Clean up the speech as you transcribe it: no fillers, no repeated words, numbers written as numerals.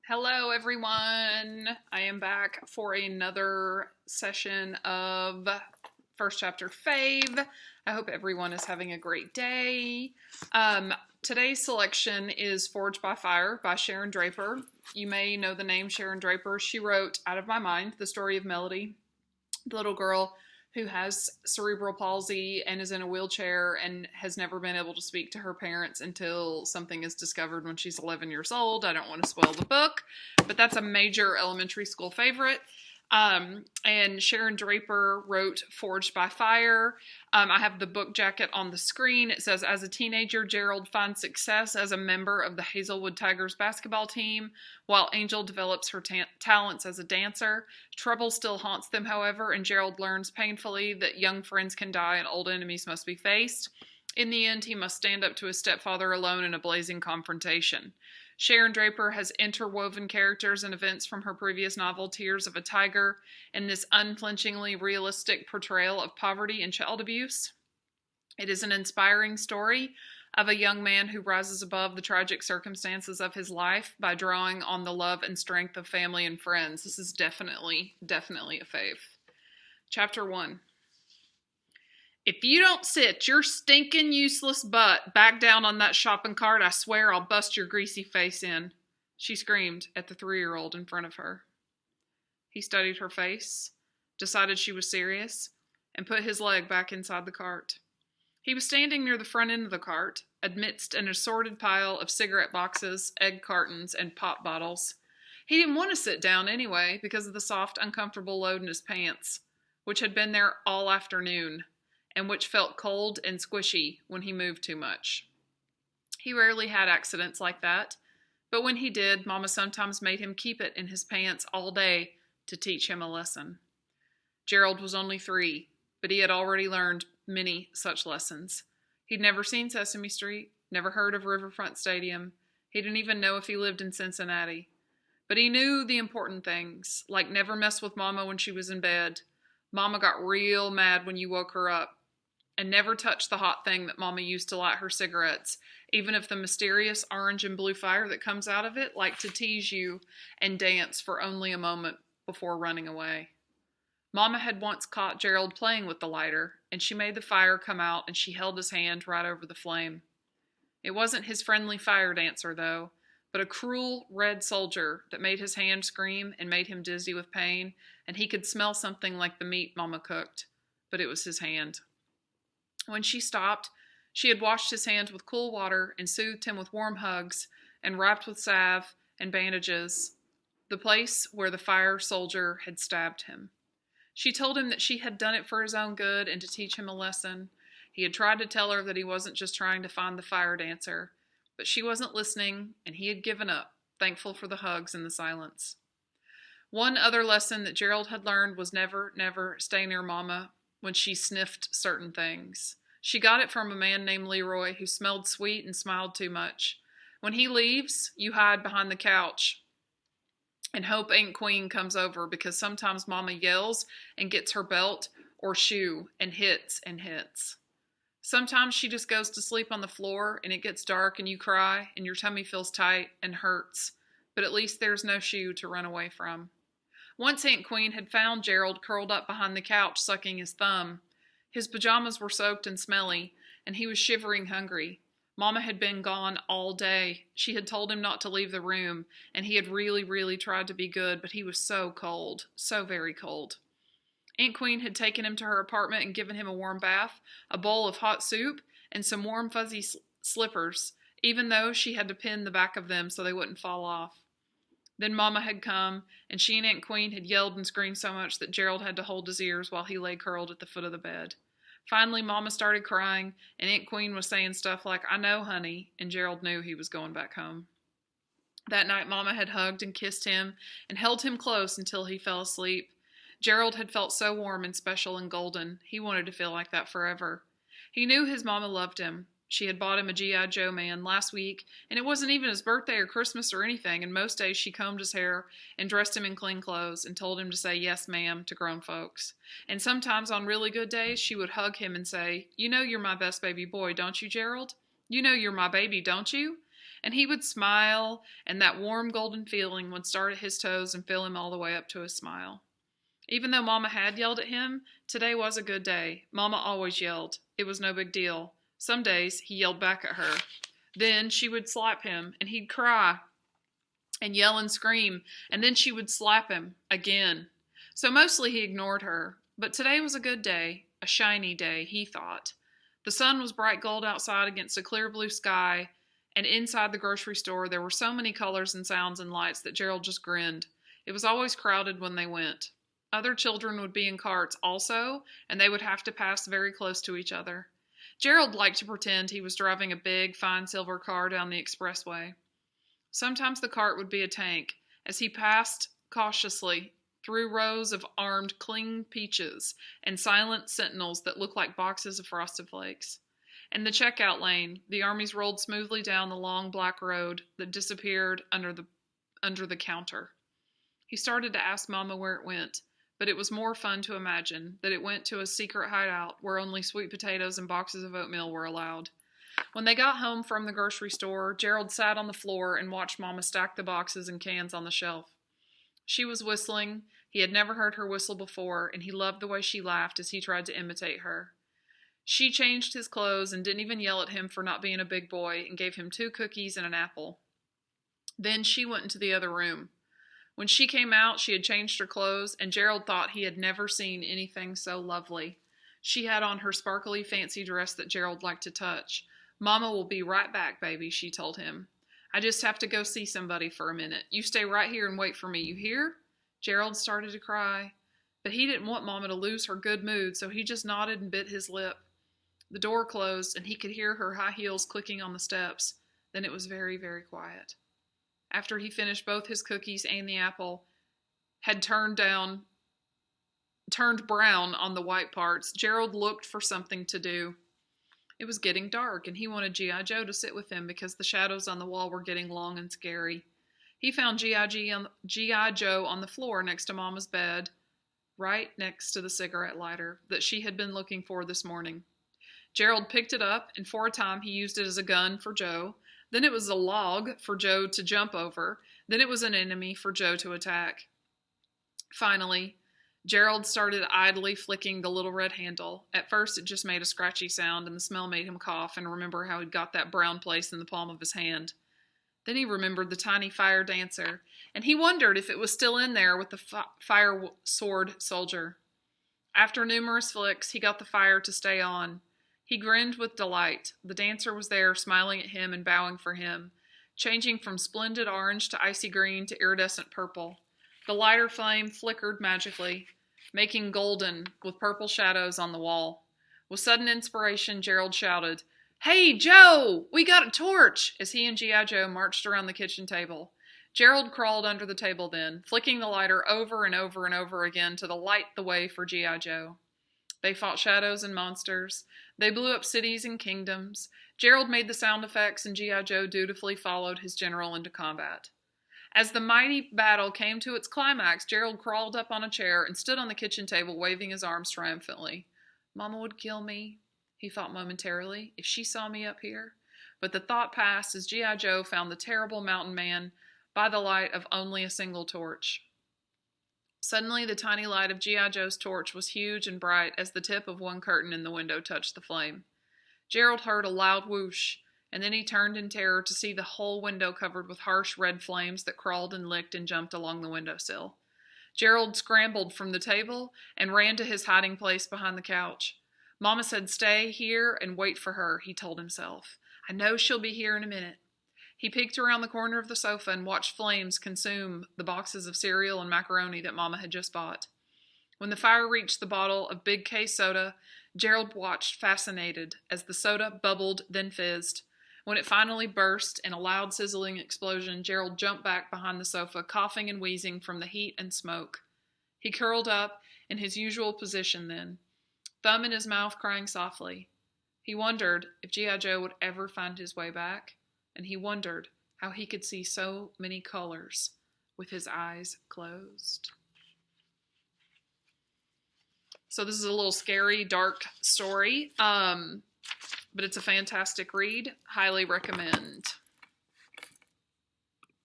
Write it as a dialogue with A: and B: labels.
A: Hello, everyone. I am back for another session of First Chapter Fave. I hope everyone is having a great day. Today's selection is Forged by Fire by Sharon Draper. You may know the name Sharon Draper. She wrote Out of My Mind, the story of Melody, the little girl who has cerebral palsy and is in a wheelchair and has never been able to speak to her parents until something is discovered when she's 11 years old. I don't want to spoil the book, but that's a major elementary school favorite. And Sharon Draper wrote Forged by Fire. I have the book jacket on the screen. It says, as a teenager, Gerald finds success as a member of the Hazelwood Tigers basketball team, while Angel develops her talents as a dancer. Trouble still haunts them, however, and Gerald learns painfully that young friends can die and old enemies must be faced. In the end, he must stand up to his stepfather alone in a blazing confrontation. Sharon Draper has interwoven characters and events from her previous novel, Tears of a Tiger, in this unflinchingly realistic portrayal of poverty and child abuse. It is an inspiring story of a young man who rises above the tragic circumstances of his life by drawing on the love and strength of family and friends. This is definitely a fave. Chapter 1. If you don't sit your stinking useless butt back down on that shopping cart, I swear I'll bust your greasy face in, she screamed at the 3-year-old in front of her. He studied her face, decided she was serious, and put his leg back inside the cart. He was standing near the front end of the cart, amidst an assorted pile of cigarette boxes, egg cartons, and pop bottles. He didn't want to sit down anyway because of the soft, uncomfortable load in his pants, which had been there all afternoon, and which felt cold and squishy when he moved too much. He rarely had accidents like that, but when he did, Mama sometimes made him keep it in his pants all day to teach him a lesson. Gerald was only 3, but he had already learned many such lessons. He'd never seen Sesame Street, never heard of Riverfront Stadium. He didn't even know if he lived in Cincinnati. But he knew the important things, like never mess with Mama when she was in bed. Mama got real mad when you woke her up. And never touch the hot thing that Mama used to light her cigarettes, even if the mysterious orange and blue fire that comes out of it liked to tease you and dance for only a moment before running away. Mama had once caught Gerald playing with the lighter, and she made the fire come out and she held his hand right over the flame. It wasn't his friendly fire dancer, though, but a cruel red soldier that made his hand scream and made him dizzy with pain, and he could smell something like the meat Mama cooked, but it was his hand. When she stopped, she had washed his hands with cool water and soothed him with warm hugs and wrapped with salve and bandages the place where the fire soldier had stabbed him. She told him that she had done it for his own good and to teach him a lesson. He had tried to tell her that he wasn't just trying to find the fire dancer, but she wasn't listening, and he had given up, thankful for the hugs and the silence. One other lesson that Gerald had learned was never stay near Mama when she sniffed certain things. She got it from a man named Leroy who smelled sweet and smiled too much. When he leaves, you hide behind the couch and hope Aunt Queen comes over, because sometimes Mama yells and gets her belt or shoe and hits and hits. Sometimes she just goes to sleep on the floor and it gets dark and you cry and your tummy feels tight and hurts, but at least there's no shoe to run away from. Once Aunt Queen had found Gerald curled up behind the couch sucking his thumb. His pajamas were soaked and smelly, and he was shivering hungry. Mama had been gone all day. She had told him not to leave the room, and he had really tried to be good, but he was so cold, so very cold. Aunt Queen had taken him to her apartment and given him a warm bath, a bowl of hot soup, and some warm fuzzy slippers, even though she had to pin the back of them so they wouldn't fall off. Then Mama had come, and she and Aunt Queen had yelled and screamed so much that Gerald had to hold his ears while he lay curled at the foot of the bed. Finally, Mama started crying, and Aunt Queen was saying stuff like, "I know, honey," and Gerald knew he was going back home. That night, Mama had hugged and kissed him and held him close until he fell asleep. Gerald had felt so warm and special and golden. He wanted to feel like that forever. He knew his Mama loved him. She had bought him a G.I. Joe man last week, and it wasn't even his birthday or Christmas or anything, and most days she combed his hair and dressed him in clean clothes and told him to say yes, ma'am, to grown folks. And sometimes on really good days, she would hug him and say, "You know you're my best baby boy, don't you, Gerald? You know you're my baby, don't you?" And he would smile, and that warm golden feeling would start at his toes and fill him all the way up to his smile. Even though Mama had yelled at him, today was a good day. Mama always yelled. It was no big deal. Some days he yelled back at her. Then she would slap him, and he'd cry and yell and scream, and then she would slap him again. So mostly he ignored her, but today was a good day, a shiny day, he thought. The sun was bright gold outside against a clear blue sky, and inside the grocery store there were so many colors and sounds and lights that Gerald just grinned. It was always crowded when they went. Other children would be in carts also, and they would have to pass very close to each other. Gerald liked to pretend he was driving a big, fine silver car down the expressway. Sometimes the cart would be a tank, as he passed cautiously through rows of armed cling peaches and silent sentinels that looked like boxes of Frosted Flakes. In the checkout lane, the armies rolled smoothly down the long black road that disappeared under the counter. He started to ask Mama where it went, but it was more fun to imagine that it went to a secret hideout where only sweet potatoes and boxes of oatmeal were allowed. When they got home from the grocery store, Gerald sat on the floor and watched Mama stack the boxes and cans on the shelf. She was whistling. He had never heard her whistle before, and he loved the way she laughed as he tried to imitate her. She changed his clothes and didn't even yell at him for not being a big boy and gave him 2 cookies and an apple. Then she went into the other room. When she came out, she had changed her clothes, and Gerald thought he had never seen anything so lovely. She had on her sparkly fancy dress that Gerald liked to touch. Mama will be right back, baby, she told him. I just have to go see somebody for a minute. You stay right here and wait for me, you hear? Gerald started to cry, but he didn't want Mama to lose her good mood, so he just nodded and bit his lip. The door closed, and he could hear her high heels clicking on the steps. Then it was very, very quiet. After he finished both his cookies and the apple had turned brown on the white parts, Gerald looked for something to do. It was getting dark, and he wanted G.I. Joe to sit with him because the shadows on the wall were getting long and scary. He found G.I. Joe on the floor next to Mama's bed, right next to the cigarette lighter that she had been looking for this morning. Gerald picked it up, and for a time he used it as a gun for Joe. Then it was a log for Joe to jump over. Then it was an enemy for Joe to attack. Finally, Gerald started idly flicking the little red handle. At first it just made a scratchy sound, and the smell made him cough and remember how he'd got that brown place in the palm of his hand. Then he remembered the tiny fire dancer, and he wondered if it was still in there with the fire sword soldier. After numerous flicks, he got the fire to stay on. He grinned with delight. The dancer was there, smiling at him and bowing for him, changing from splendid orange to icy green to iridescent purple. The lighter flame flickered magically, making golden with purple shadows on the wall. With sudden inspiration, Gerald shouted, "Hey, Joe! We got a torch!" as he and G.I. Joe marched around the kitchen table. Gerald crawled under the table then, flicking the lighter over and over and over again to light the way for G.I. Joe. They fought shadows and monsters. They blew up cities and kingdoms. Gerald made the sound effects, and G.I. Joe dutifully followed his general into combat. As the mighty battle came to its climax, Gerald crawled up on a chair and stood on the kitchen table, waving his arms triumphantly. Mama would kill me, he thought momentarily, if she saw me up here. But the thought passed as G.I. Joe found the terrible mountain man by the light of only a single torch. Suddenly, the tiny light of G.I. Joe's torch was huge and bright as the tip of one curtain in the window touched the flame. Gerald heard a loud whoosh, and then he turned in terror to see the whole window covered with harsh red flames that crawled and licked and jumped along the windowsill. Gerald scrambled from the table and ran to his hiding place behind the couch. Mama said, "Stay here and wait for her," he told himself. "I know she'll be here in a minute." He peeked around the corner of the sofa and watched flames consume the boxes of cereal and macaroni that Mama had just bought. When the fire reached the bottle of Big K soda, Gerald watched fascinated as the soda bubbled, then fizzed. When it finally burst in a loud sizzling explosion, Gerald jumped back behind the sofa, coughing and wheezing from the heat and smoke. He curled up in his usual position then, thumb in his mouth, crying softly. He wondered if G.I. Joe would ever find his way back. And he wondered how he could see so many colors with his eyes closed. So this is a little scary, dark story, but it's a fantastic read. Highly recommend.